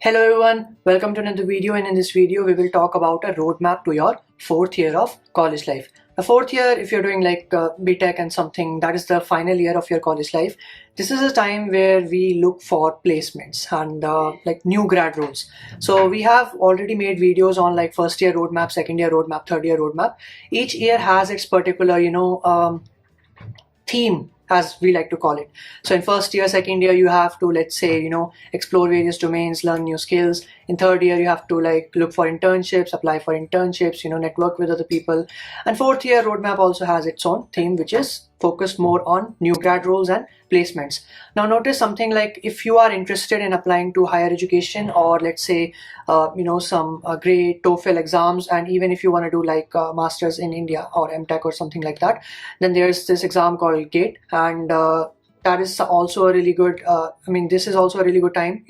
Hello everyone, welcome to another video, and in this video we will talk about a roadmap to your fourth year of college life. The fourth year, if you're doing like BTech and something, that is the final year of your college life. This is a time where we look for placements and like new grad roles. So we have already made videos on like first year roadmap, second year roadmap, third year roadmap. Each year has its particular, theme, as we like to call it. So in first year, second year, you have to, let's say, explore various domains, learn new skills. In third year, you have to like look for internships, apply for internships, network with other people. And fourth year roadmap also has its own theme, which is focused more on new grad roles and placements. Now notice something like if you are interested in applying to higher education, or let's say some great TOEFL exams, and even if you want to do like masters in India or MTech or something like that, then there's this exam called GATE, and that is also a really good this is also a really good time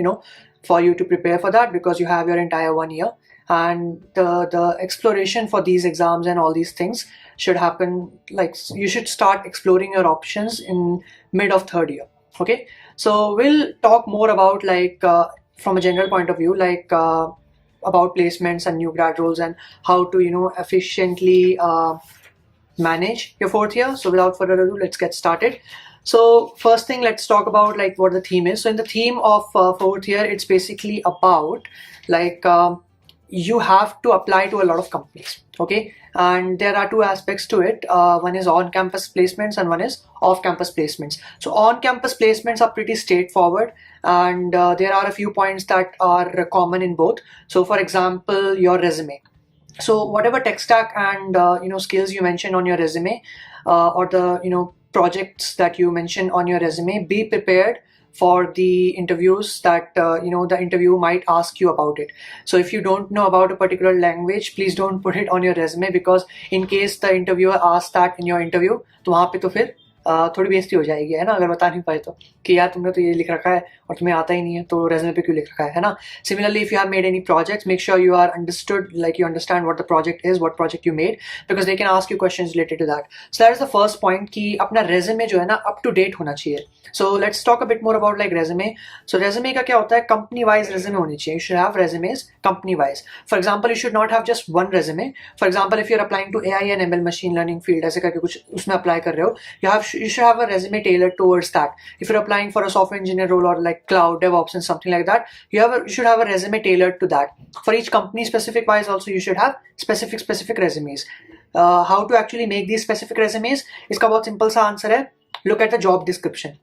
for you to prepare for that, because you have your entire 1 year, and the exploration for these exams and all these things should happen, like you should start exploring your options in mid of third year. Okay, so we'll talk more about like from a general point of view, like about placements and new grad roles and how to efficiently manage your fourth year. So without further ado, let's get started. So first thing, let's talk about like what the theme is. So in the theme of fourth year, it's basically about like you have to apply to a lot of companies. Okay, and there are two aspects to it. One is on-campus placements and one is off-campus placements. So on-campus placements are pretty straightforward, and there are a few points that are common in both. So for example, your resume. So whatever tech stack and skills you mention on your resume, or the projects that you mention on your resume, be prepared for the interviews that the interview might ask you about it. So if you don't know about a particular language, please don't put it on your resume, because in case the interviewer asks that in your interview, तो वहाँ पे तो फिर थोड़ी बेइज्जती हो जाएगी, है ना, अगर बता नहीं पाए तो, कि यार तुमने तो ये लिख रखा है और तुम्हें आता ही नहीं है, तो रेज्यूमे पे क्यों लिख रखा है ना. Similarly, if you have made any projects, make sure you are understood, like you understand what the project is, what project you made, because they can ask you questions related to that. So that is the first point, कि अपना resume जो है ना up to date होना चाहिए. So let's talk a bit more about like resume. So resume का क्या होता है, company wise resume होनी चाहिए. You should have resumes company wise. For example, you should not have just one resume. For example, if you're applying to AI and ML machine learning field, ऐसे करके कुछ उसमें apply कर रहे हो, you should have a resume tailored towards that. If you're applying for a software engineer role or like cloud DevOps and something like that, you should have a resume tailored to that. For each company specific wise also, you should have specific resumes. How to actually make these specific resumes, इसका बहुत simple सा answer है, look at the job description.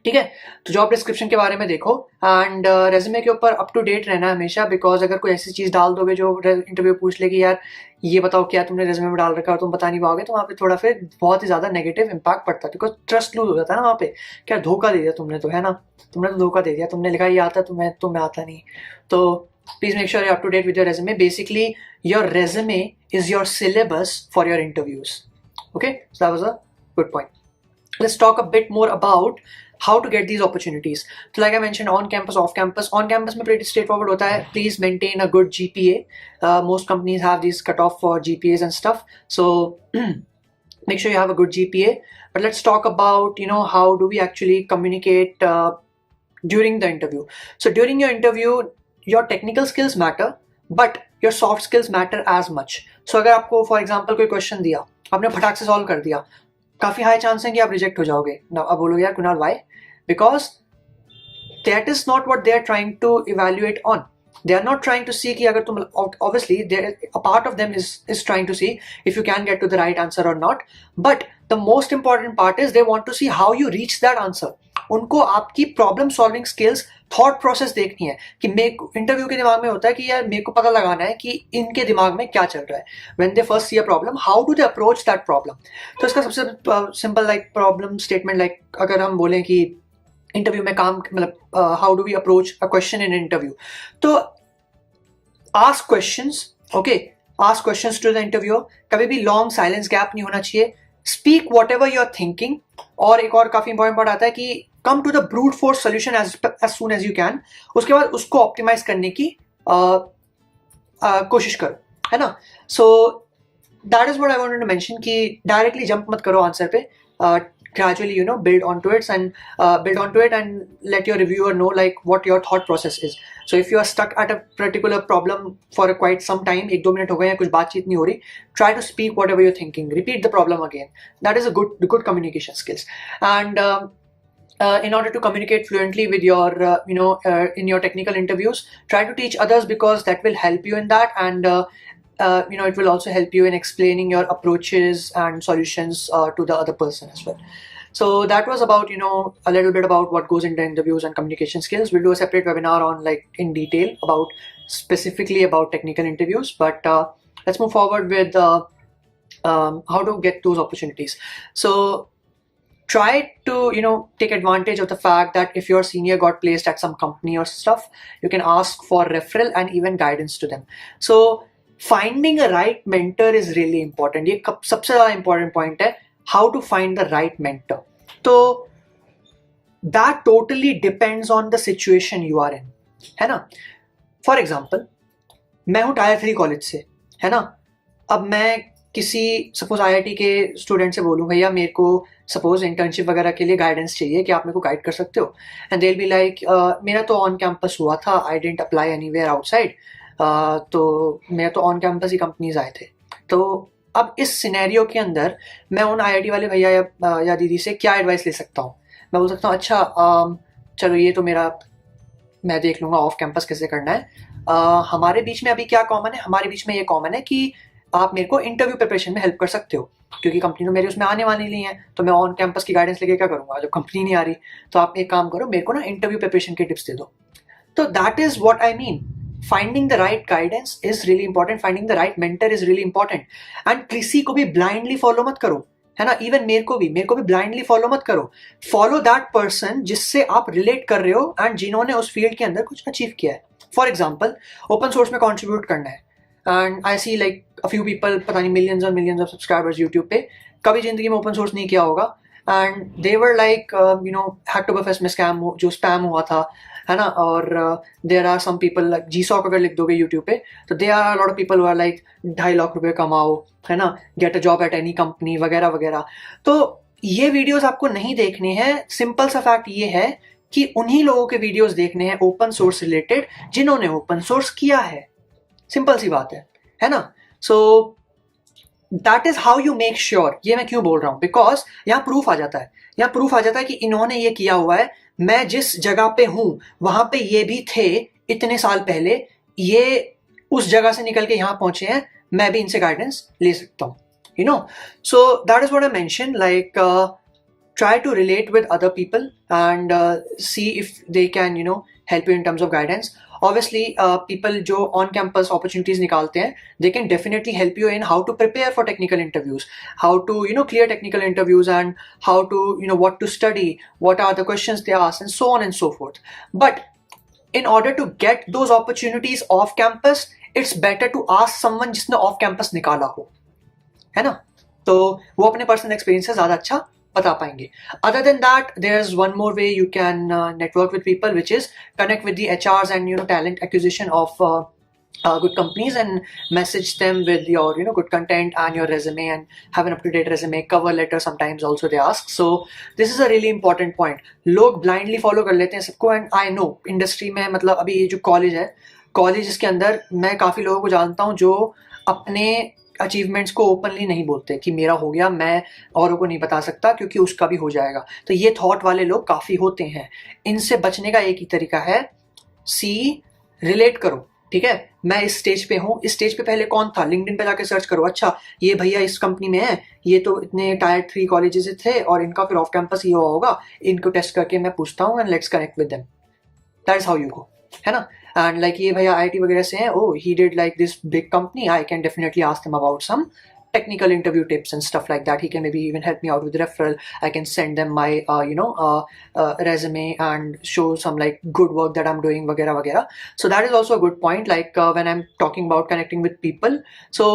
ठीक है, तो job description के बारे में देखो, एंड रेज्यूमे के ऊपर अप टू डेट रहना हमेशा, बिकॉज अगर कोई ऐसी चीज डाल दोगे जो इंटरव्यू पूछ लेगी, यार ये बताओ क्या तुमने रेज्यूमे में डाल रखा है, तुम बता नहीं पाओगे, तो वहाँ पे थोड़ा फिर बहुत ही ज्यादा नेगेटिव इंपैक्ट पड़ता है, बिकॉज ट्रस्ट लूज हो जाता है ना वहाँ पे. क्या धोखा दे दिया तुमने, तो है ना, तुमने तो धोखा दे दिया, तुमने लिखा ये आता है, तुम्हें आता नहीं. तो please make sure you up to date with your resume. Basically your resume is your syllabus for your interviews. Okay, so that was a good point. Let's talk a bit more about how to get these opportunities. So like I mentioned, on campus, off campus. On campus में pretty straightforward होता है. Please maintain a good GPA. Most companies have these cutoff for GPAs and stuff. So make sure you have a good GPA. But let's talk about how do we actually communicate during the interview. So during your interview, your technical skills matter, but your soft skills matter as much. So अगर आपको for example कोई question दिया, आपने फटाक से solve कर दिया, काफी हाई चांस है कि आप रिजेक्ट हो जाओगे. अब बोलोगे यार Kunal why, because that is not what they are trying to evaluate on. They are not trying to see कि अगर तुम, obviously a part of them is trying to see if you can get to the right answer और not, but the most important part is they want to see how you reach that answer. उनको आपकी problem solving skills, thought process देखनी है, कि interview के दिमाग में होता है कि यार मेरे को पता लगाना है कि इनके दिमाग में क्या चल रहा है. When they first see a problem, how do they approach that problem. तो इसका सबसे simple like problem statement, like अगर हम बोलें कि इंटरव्यू में काम, मतलब how do we approach a question in interview, तो ask questions. Okay, ask questions to the interviewer. कभी भी लॉन्ग साइलेंस गैप नहीं होना चाहिए. Speak whatever you are thinking. और एक और काफी इंपॉर्टेंट पार्ट आता है कि come to the brute force solution as soon as you can. उसके बाद उसको ऑप्टिमाइज करने की कोशिश करो, है ना. So that is what I wanted to mention, कि डायरेक्टली जंप मत करो आंसर पे. gradually build onto it and let your reviewer know like what your thought process is. So if you are stuck at a particular problem for quite some time, 1-2 minute हो गए हैं, कुछ बातचीत नहीं हो रही, try to speak whatever you're thinking, repeat the problem again. That is a good communication skills. And in order to communicate fluently with your in your technical interviews, try to teach others, because that will help you in that. And it will also help you in explaining your approaches and solutions to the other person as well. So that was about a little bit about what goes into interviews and communication skills. We'll do a separate webinar on like in detail about specifically about technical interviews, but let's move forward with how to get those opportunities. So try to take advantage of the fact that if your senior got placed at some company or stuff, you can ask for referral and even guidance to them. So finding a right mentor is really important. ये सबसे ज़्यादा important point है, how to find the right mentor. तो that totally depends on the situation you are in, है ना. For example, मैं हूँ Tier 3 college से, है ना. अब मैं किसी सपोज IIT के स्टूडेंट से बोलूँ भैया मेरे को सपोज इंटर्नशिप वगैरह के लिए गाइडेंस चाहिए, कि आप मेरे को गाइड कर सकते हो. And they will be like मेरा तो ऑन कैंपस हुआ था, I didn't apply anywhere outside, तो मेरा तो ऑन कैंपस ही कंपनीज आए थे. तो अब इस सिनेरियो के अंदर मैं उन IIT वाले भैया या दीदी से क्या एडवाइस ले सकता हूँ. मैं बोल सकता हूँ अच्छा चलो ये तो मैं देख लूँगा ऑफ कैंपस कैसे करना है. हमारे बीच में अभी क्या कॉमन है, हमारे बीच में ये कॉमन है कि आप मेरे को इंटरव्यू प्रिपरेशन में हेल्प कर सकते हो, क्योंकि कंपनी तो मेरे उसमें आने वाली नहीं है, तो मैं ऑन कैंपस की गाइडेंस लेके क्या करूँगा जब कंपनी नहीं आ रही. तो आप एक काम करो, मेरे को ना इंटरव्यू प्रिपरेशन के टिप्स दे दो. तो that is what I mean. Finding the right guidance is really important. Finding the right mentor is really important. And किसी को भी blindly follow मत करो, है ना. Even मेरे को भी blindly follow मत करो. Follow that person जिससे आप relate कर रहे हो and जिन्होंने उस field के अंदर कुछ achieve किया है. For example, open source में contribute करना है. And I see like a few people, पता नहीं millions and millions of subscribers YouTube पे, कभी जिंदगी में open source नहीं किया होगा. And they were like Hacktoberfest में जो spam हुआ था, है ना. और there are some people like GSOC अगर लिख दोगे यूट्यूब पे, तो there are lot of people who are like 2.5 lakh रुपए कमाओ, है ना, get a job at any company वगैरह वगैरह. तो ये वीडियोस आपको नहीं देखने हैं. सिंपल सा फैक्ट ये है कि उन्हीं लोगों के वीडियोस देखने हैं ओपन सोर्स रिलेटेड जिन्होंने ओपन सोर्स किया है. सिंपल सी बात है ना. So that is how you make sure. ये मैं क्यों बोल रहा हूँ, बिकॉज यहाँ प्रूफ आ जाता है कि इन्होंने ये किया हुआ है. मैं जिस जगह पे हूं वहां पे ये भी थे इतने साल पहले, ये उस जगह से निकल के यहाँ पहुंचे हैं, मैं भी इनसे गाइडेंस ले सकता हूँ. So that is what I mentioned, like try to relate with other people and see if they can help you in terms of guidance. Obviously people जो on campus opportunities निकालते हैं, they can definitely help you in how to prepare for technical interviews, how to clear technical interviews, and how to what to study, what are the questions they ask, and so on and so forth. But in order to get those opportunities off campus, it's better to ask someone जिसने off campus निकाला हो, है ना. तो वो अपने personal experience से ज़्यादा अच्छा बता पाएंगे. Other than that, there's one more way you can network with people, which is connect with the HRs and talent acquisition of good companies and message them with your good content and your resume, and have an up-to-date resume, cover letter sometimes also they ask. So this is a really important point. लोग blindly follow कर लेते हैं सबको, and I know industry में मतलब अभी ये जो कॉलेज के अंदर मैं काफ़ी लोगों को जानता हूँ जो अपने अचीवमेंट्स को ओपनली नहीं बोलते कि मेरा हो गया, मैं औरों को नहीं बता सकता क्योंकि उसका भी हो जाएगा. तो ये थॉट वाले लोग काफ़ी होते हैं. इनसे बचने का एक ही तरीका है, रिलेट करो. ठीक है, मैं इस स्टेज पे हूँ, इस स्टेज पे पहले कौन था, लिंक्डइन पे जाके सर्च करो. अच्छा ये भैया इस कंपनी में है, ये तो इतने Tier 3 कॉलेजेस से थे और इनका फिर ऑफ कैंपस ही हुआ होगा, इनको टेस्ट करके मैं पूछता हूँ and let's connect with them. That is how you go, है ना. And like ये भैया IIT वगैरह से हैं, oh he did like this big company, I can definitely ask him about some technical interview tips and stuff like that. He can maybe even help me out with referral. I can send them my resume and show some like good work that I'm doing वगैरह वगैरह. So that is also a good point, like when I'm talking about connecting with people. So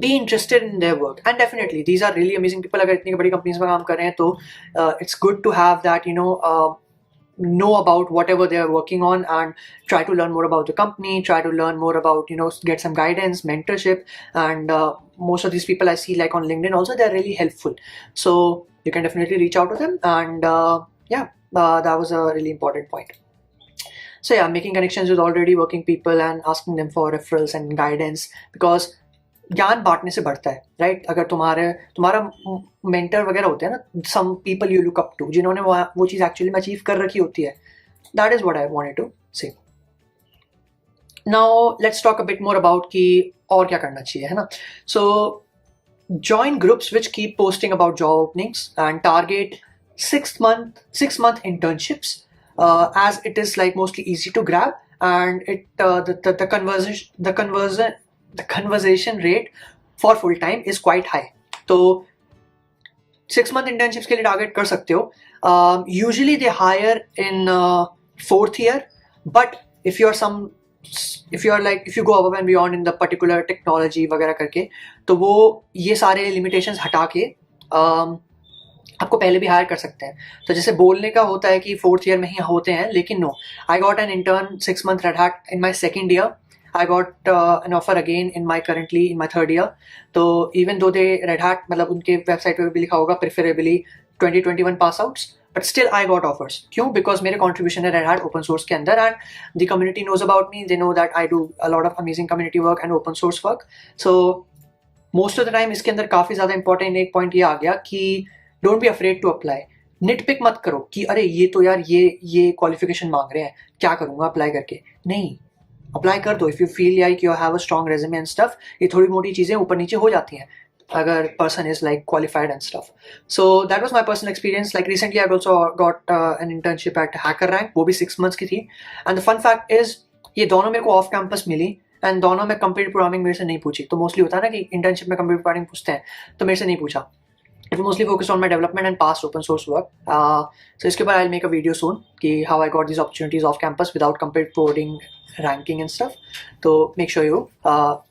be interested in their work, and definitely these are really amazing people. अगर इतनी बड़ी companies में काम कर रहे हैं तो it's good to have that know about whatever they are working on and try to learn more about the company, try to learn more about, get some guidance, mentorship. And most of these people I see like on LinkedIn also, they're really helpful. So you can definitely reach out to them. And that was a really important point. So yeah, making connections with already working people and asking them for referrals and guidance, because ज्ञान बांटने से बढ़ता है, right? अगर तुम्हारा mentor वगैरह होते हैं ना, some people you look up to, जिन्होंने वो चीज़ एक्चुअली में अचीव कर रखी होती है. That is what I wanted to say. Now let's talk a bit more about कि और क्या करना चाहिए, है ना? सो join groups which keep posting about job openings and target 6 month internships, as it is like mostly easy to grab, and it the conversation rate for full time is quite high. तो 6 month internships के लिए target कर सकते हो. Usually they hire in 4th year, but if you go above and beyond in the particular technology वगैरह करके, तो वो ये सारे limitations हटा के आपको पहले भी हायर कर सकते हैं. तो जैसे बोलने का होता है कि 4th year में ही होते हैं, लेकिन no, I got an intern 6 month Red Hat in my 2nd year. I got an offer again in my 3rd year. तो even though they Red Hat, मतलब उनके वेबसाइट पे भी लिखा होगा preferably 2021 pass outs, but still I got offers. क्यों? Because मेरे contribution है Red Hat open source के अंदर, and the community knows about me. They know that I do a lot of amazing community work and open source work. So most of the time इसके अंदर काफ़ी ज़्यादा important एक point ये आ गया कि don't be afraid to apply. Nitpick मत करो कि अरे ये तो यार ये qualification मांग रहे हैं, क्या करूँगा अप्लाई करके. नहीं, अप्लाई कर दो. If you feel like you have a strong resume and stuff, ये थोड़ी मोटी चीज़ें ऊपर नीचे हो जाती हैं अगर person is like qualified and stuff. So that was my personal experience. Like recently I also got an internship at HackerRank, वो भी 6 months की थी. And the fun fact is ये दोनों मेरे को ऑफ कैंपस मिली, एंड दोनों में कंप्यूटर प्रोग्रामिंग मेरे से नहीं पूछी. तो मोस्टली होता है ना कि इंटर्नशिप में कंप्यूटर प्रोग्रामिंग पूछते हैं, तो मेरे से नहीं पूछा. It was mostly focused on my development and past open source work. So इसके बाद I'll make a video soon कि how I got these opportunities off campus without competitive coding, ranking and stuff. So make sure you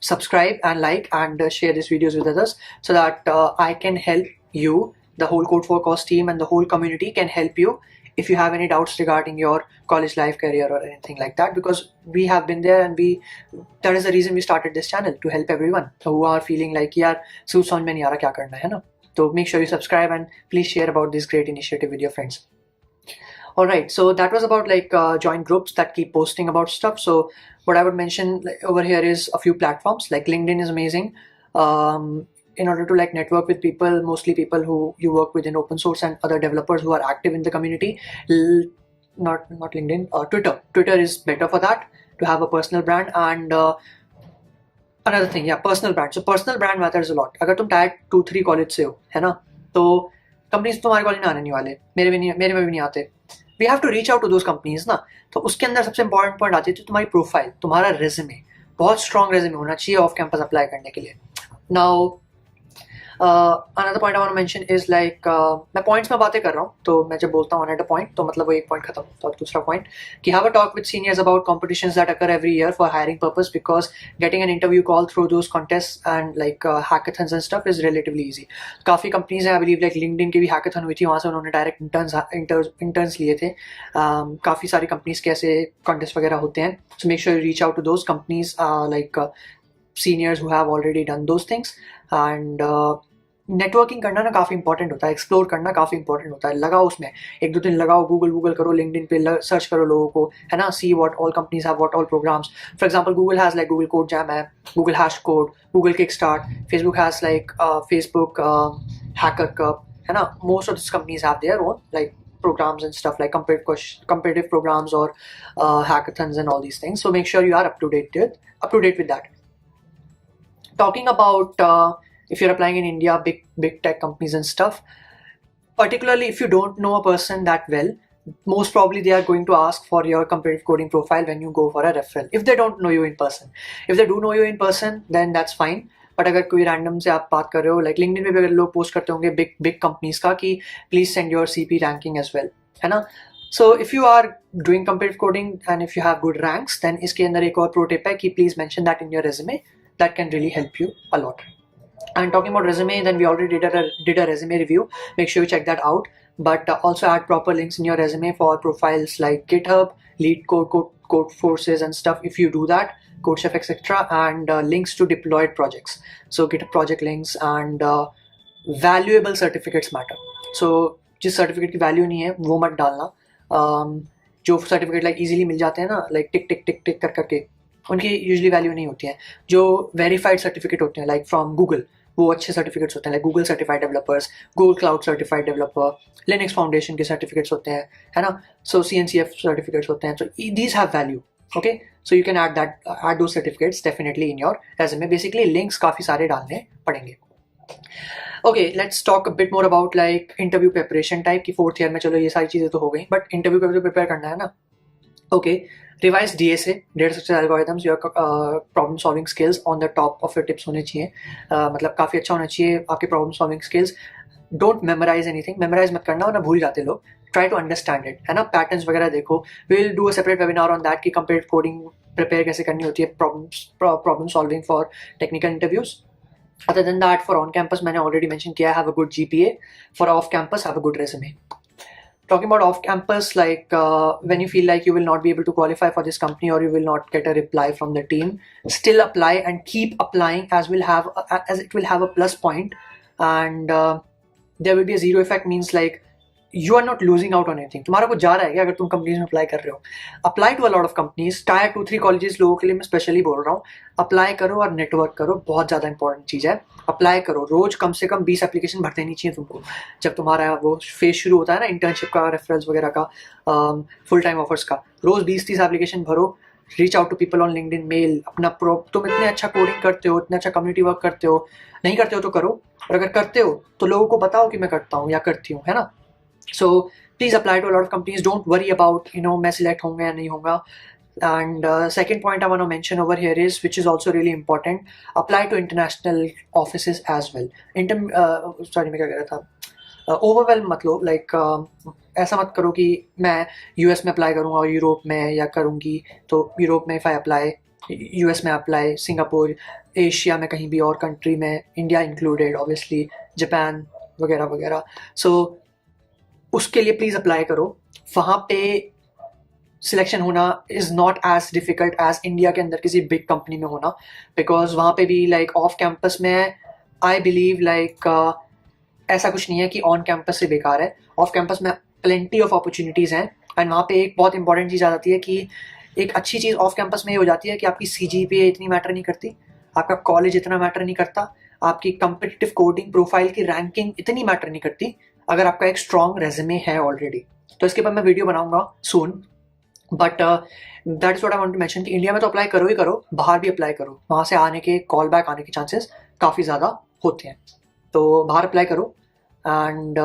subscribe and like and share these videos with others, so that I can help you. The whole Code for Cause team and the whole community can help you if you have any doubts regarding your college life, career or anything like that, because we have been there, and that is the reason we started this channel, to help everyone who are feeling like यार सूझ समझ में नहीं आ रहा क्या करना है ना. So make sure you subscribe and please share about this great initiative with your friends. Alright, so that was about like join groups that keep posting about stuff. So what I would mention over here is a few platforms. Like LinkedIn is amazing in order to like network with people, mostly people who you work with in open source and other developers who are active in the community. Not LinkedIn, Twitter is better for that, to have a personal brand. And another thing, yeah, personal brand. So personal brand matters a lot. अगर तुम Tier 2-3 college से हो, है ना, तो companies तुम्हारे college में आने नहीं वाले, मेरे में भी नहीं आते. We have to reach out to those companies ना. तो उसके अंदर सबसे इंपॉर्टेंट पॉइंट आती है तुम्हारी प्रोफाइल, तुम्हारा रेज्यूमे. बहुत स्ट्रॉन्ग रेज्यूमे होना चाहिए ऑफ कैंपस अप्लाई करने के लिए. Now another point I want to mention is like मैं points में बातें कर रहा हूँ, तो मैं जब बोलता हूँ at a point, तो मतलब वो एक point खत्म. तो दूसरा point कि have a talk with seniors about competitions that occur every year for hiring purpose, because getting an interview call through those contests and like hackathons and stuff is relatively easy. काफ़ी companies हैं, I believe like LinkedIn की भी hackathon हुई थी, वहाँ से उन्होंने direct interns लिए थे. काफ़ी सारी companies के ऐसे contest वगैरह होते हैं. So make sure you reach out to those companies like seniors who have already done those things. And networking करना ना काफ़ी इंपॉर्टेंट होता है, एक्सप्लोर करना काफ़ी इंपॉर्टेंट होता है. लगाओ उसमें 1-2 दिन लगाओ, गूगल करो, लिंक्डइन पे सर्च करो लोगों को, है ना. See what all companies have, what all programs. For example Google has like Google Code Jam है, Google Hash Code, Google Kick Start. Facebook has like Facebook Hacker Cup, है ना. Most of this companies have their own like programs and stuff like competitive programs or hackathons and all these things. So make sure you are up to date with that. Talking about if you're applying in India, big tech companies and stuff, particularly if you don't know a person that well, most probably they are going to ask for your competitive coding profile when you go for a referral, if they don't know you in person. If they do know you in person, then that's fine. But अगर कोई random से आप बात कर रहे हो, like LinkedIn पे भी अगर लोग पोस्ट करते होंगे बिग कंपनीज का कि please send your CP ranking as well, है ना. So if you are doing competitive coding and if you have good ranks, then इसके अंदर एक और प्रो टिप है कि please mention that in your resume. That can really help you a lot. And talking about resume, then we already did a resume review. Make sure you check that out. But also add proper links in your resume for profiles like GitHub, Lead Code, Code Forces and stuff. If you do that, CodeChef, etc., and links to deployed projects. So GitHub project links and valuable certificates matter. So जिस certificate की value नहीं है वो मत डालना. जो certificate like easily मिल जाते हैं ना, लाइक टिक टिक टिक टिक कर करके, उनकी यूजली वैल्यू नहीं होती है. जो वेरीफाइड सर्टिफिकेट होते हैं लाइक फ्रॉम गूगल, वो अच्छे सर्टिफिकेट्स होते हैं, like Google certified developers, Google cloud certified developer, Linux Foundation के सर्टिफिकेट्स होते हैं, है ना. सो CNCF सर्टिफिकेट्स होते हैं. So these have value. Okay, so you can add दो certificates definitely in your resume. Basically links काफ़ी सारे डालने पड़ेंगे. Okay, let's talk a bit more about like interview preparation type की. 4th ईयर में चलो ये सारी चीज़ें तो हो गई, बट इंटरव्यू का भी तो प्रिपेयर करना है ना. Okay, revise DSA, data structure algorithms, your problem solving skills on the top of your tips होने चाहिए. मतलब काफ़ी अच्छा होना चाहिए आपके problem solving skills. Don't memorize anything, memorize मत करना वरना भूल जाते लोग. ट्राई टू अंडरस्टैंड इट, है ना. पैटर्न्स वगैरह देखो. We will do a separate webinar on that कि कंप्लीट कोडिंग प्रिपेयर कैसे करनी होती है, problem solving for technical interviews. Other than that, for on-campus, मैंने already mentioned किया, have a good GPA. For off-campus, have a good resume. Talking about off-campus, like when you feel like you will not be able to qualify for this company or you will not get a reply from the team, still apply and keep applying, as it will have a plus point, and there will be a zero effect. Means like you are not losing out on anything. तुम्हारा कुछ जा रहा है क्या अगर तुम companies में apply कर रहे हो? Apply to a lot of companies. Tier 2-3 colleges लोगों के लिए मैं स्पेशली बोल रहा हूँ. अप्लाई करो और नेटवर्क करो, बहुत ज़्यादा इंपॉर्टेंट चीज़ है. अप्लाई करो, रोज कम से कम 20 एप्लीकेशन भर देनी चाहिए तुमको. जब तुम्हारा वो फेज शुरू होता है ना, इंटर्नशिप का, रेफरल्स वगैरह का, फुल टाइम ऑफर्स का, रोज 20-30 एप्लीकेशन भरो. Reach out to people on LinkedIn, mail. अपना तुम इतने अच्छा कोडिंग करते हो, इतना अच्छा कम्युनिटी वर्क करते हो, नहीं करते हो तो करो, और अगर करते हो तो लोगों को बताओ कि मैं करता हूँ या करती हूँ, है ना. So please apply to a lot of companies. Don't worry about मैं select होंगे या नहीं होगा. And second point I want to mention over here is, which is also really important, apply to international offices as well. Sorry, मैं क्या कह रहा था. Overwhelm मत लो. Like ऐसा मत करो कि मैं US में अप्लाई करूँगा और यूरोप में या करूँगी, तो यूरोप में if I apply, US में अप्लाई, सिंगापुर, एशिया में कहीं भी और कंट्री में, इंडिया इंक्लूडेड ऑब्वियसली, जापान वगैरह वगैरह. सो उसके लिए प्लीज़ अप्लाई करो. वहाँ पे सिलेक्शन होना is not as difficult as India के अंदर किसी बिग कंपनी में होना, बिकॉज वहाँ पे भी लाइक ऑफ कैंपस में आई बिलीव लाइक ऐसा कुछ नहीं है कि ऑन कैंपस से बेकार है. ऑफ कैंपस में प्लेंटी ऑफ अपॉर्चुनिटीज़ हैं. एंड वहाँ पे एक बहुत इंपॉर्टेंट चीज़ आ जाती है कि एक अच्छी चीज़ ऑफ कैंपस में ये हो जाती है कि आपकी CGPA इतनी मैटर नहीं करती, आपका कॉलेज इतना मैटर नहीं करता, आपकी कम्पिटिटिव कोडिंग प्रोफाइल की रैंकिंग इतनी मैटर नहीं करती, अगर आपका एक स्ट्रॉन्ग रेज्यूमे है ऑलरेडी. तो इसके ऊपर मैं वीडियो बनाऊंगा soon. But that is what I want to mention कि इंडिया में तो अप्लाई करो ही करो, बाहर भी अप्लाई करो. वहाँ से आने के, कॉल बैक आने के चांसेस काफ़ी ज़्यादा होते हैं, तो बाहर अप्लाई करो. And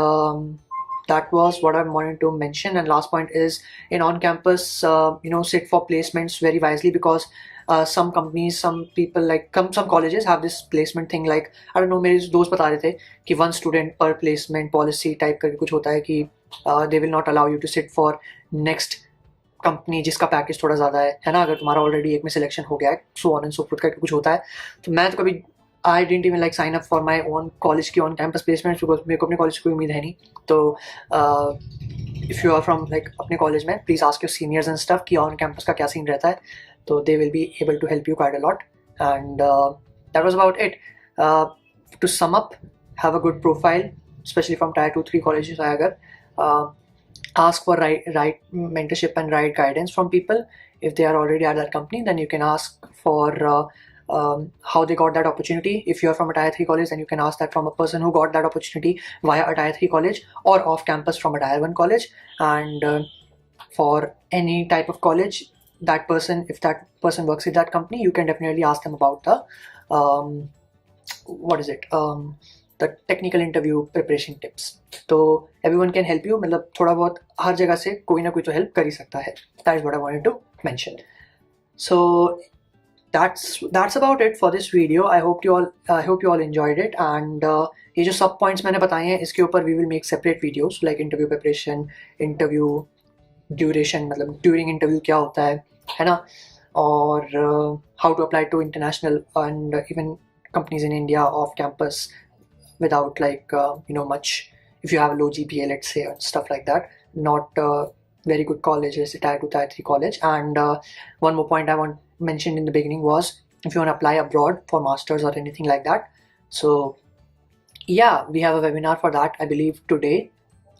that was what I wanted to mention. And last point is, in on campus, sit for placements very wisely, because some companies, some people, like some colleges have this placement thing, like I don't know, मेरे दोस्त बता रहे थे कि 1 student per placement policy type करके कुछ होता है कि they will not allow you to sit for next company जिसका पैकेज थोड़ा ज़्यादा है ना, अगर तुम्हारा ऑलरेडी एक में सिलेक्शन हो गया है, so on and so forth करके कुछ होता है. तो मैं तो कभी I didn't even like sign up for my own college की on campus placements, because मेरे को अपने कॉलेज की कोई उम्मीद है नहीं. तो if you are from like अपने कॉलेज में, please ask your seniors and stuff कि on campus का क्या सीन रहता है, तो they will be able to help you quite a lot. And that was about it. To sum up, have a good profile, especially from tier 2-3 colleges. अगर ask for right mentorship and right guidance from people. If they are already at that company, then you can ask for how they got that opportunity. If you are from a tier 3 college, then you can ask that from a person who got that opportunity via a tier 3 college or off campus from a tier 1 college. And for any type of college, that person, if that person works with that company, you can definitely ask them about the the technical interview preparation tips. तो everyone can help you. मतलब थोड़ा बहुत हर जगह से कोई ना कोई तो help कर ही सकता है. That is what I wanted to mention. So that's about it for this video. I hope you all enjoyed it. And ये जो सब points मैंने बताए हैं, इसके ऊपर we will make separate videos like interview preparation, interview duration, मतलब during interview क्या होता है ना, और how to apply to international and even companies in India off campus without much, if you have a low GPA, let's say, and stuff like that. Not very good colleges, tier 2, tier 3 college. And one more point I want mentioned in the beginning was, if you want to apply abroad for masters or anything like that. So yeah, we have a webinar for that, I believe today.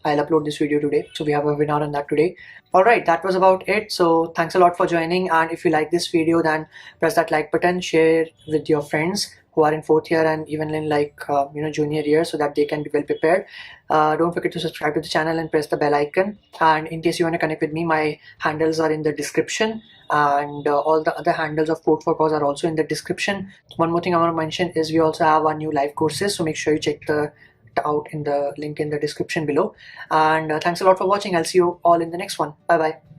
I'll upload this video today, so we have a webinar on that today. All right, that was about it. So thanks a lot for joining, and if you like this video, then press that like button, share with your friends who are in 4th year and even in junior year, so that they can be well prepared. Don't forget to subscribe to the channel and press the bell icon. And in case you want to connect with me, my handles are in the description, and all the other handles of Code for Cause are also in the description. One more thing I want to mention is we also have our new live courses, so make sure you check out in the link in the description below. And thanks a lot for watching. I'll see you all in the next one. Bye bye.